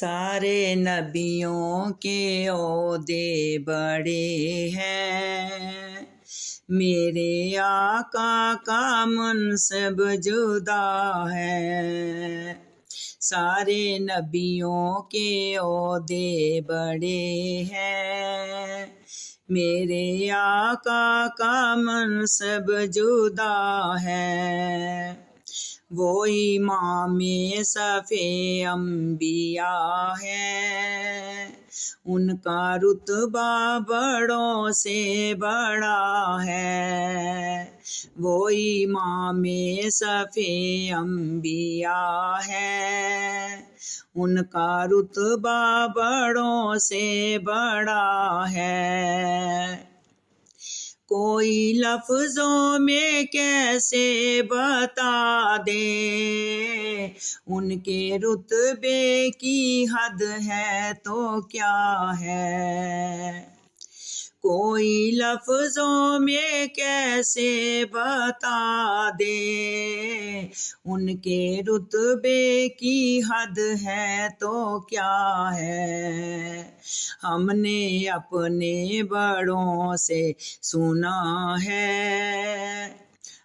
سارے نبیوں کے عہدے بڑے ہیں، میرے آقا کا منصب جدا ہے۔ سارے نبیوں کے عہدے بڑے ہیں، میرے آقا کا منصب جدا ہے۔ وہ امام صف انبیاء ہے، ان کا رتبہ بڑوں سے بڑا ہے۔ وہ امام صف انبیاء ہے، ان کا رتبہ بڑوں سے بڑا ہے۔ کوئی لفظوں میں کیسے بتا دے، ان کے رتبے کی حد ہے تو کیا ہے۔ کوئی لفظوں میں کیسے بتا دے، ان کے رتبے کی حد ہے تو کیا ہے۔ ہم نے اپنے بڑوں سے سنا ہے،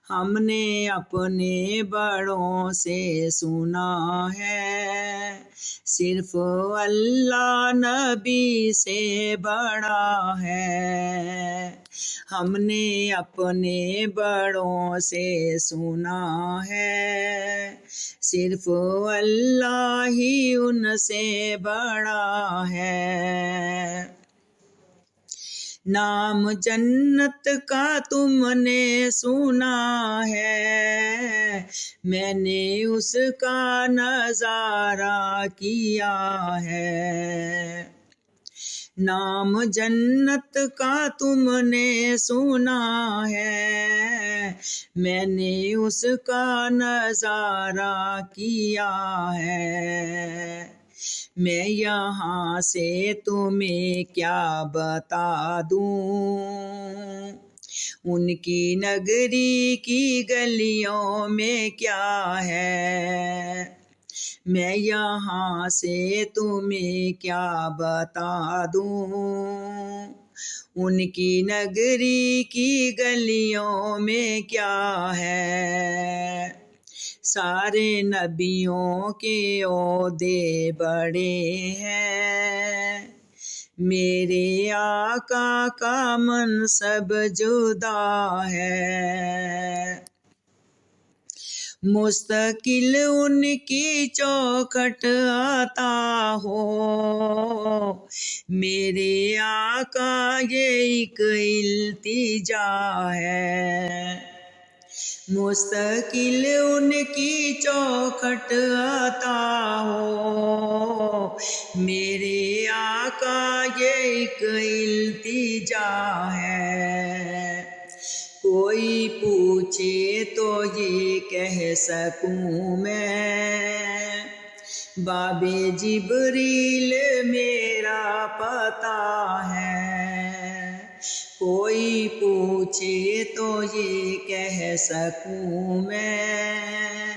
ہم نے اپنے بڑوں سے سنا ہے، صرف اللہ نبی سے بڑا ہے۔ ہم نے اپنے بڑوں سے سنا ہے، صرف اللہ ہی ان سے بڑا ہے۔ نام جنت کا تم نے سنا ہے، میں نے اس کا نظارہ کیا ہے۔ نام جنت کا تم نے سنا ہے، میں نے اس کا نظارہ کیا ہے۔ میں یہاں سے تمہیں کیا بتا دوں، ان کی نگری کی گلیوں میں کیا ہے۔ میں یہاں سے تمہیں کیا بتا دوں، ان کی نگری کی گلیوں میں کیا ہے۔ سارے نبیوں کے عہدے بڑے ہیں، میرے آقا کا منصب جدا ہے۔ مستقل ان کی چوکھٹ عطا ہو، میرے آقا یہ ایک التجا ہے۔ مستقل ان کی چوکھٹ عطا ہو، میرے آقا یہ ایک التجا ہے۔ کوئی پوچھے تو یہ کہہ سکوں میں، باب جبریل میرا پتہ ہے۔ کوئی پوچھے تو یہ کہہ سکوں میں،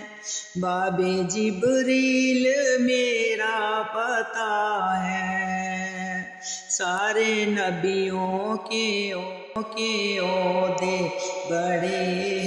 باب جبریل میرا پتہ ہے۔ سارے نبیوں کے عہدے بڑے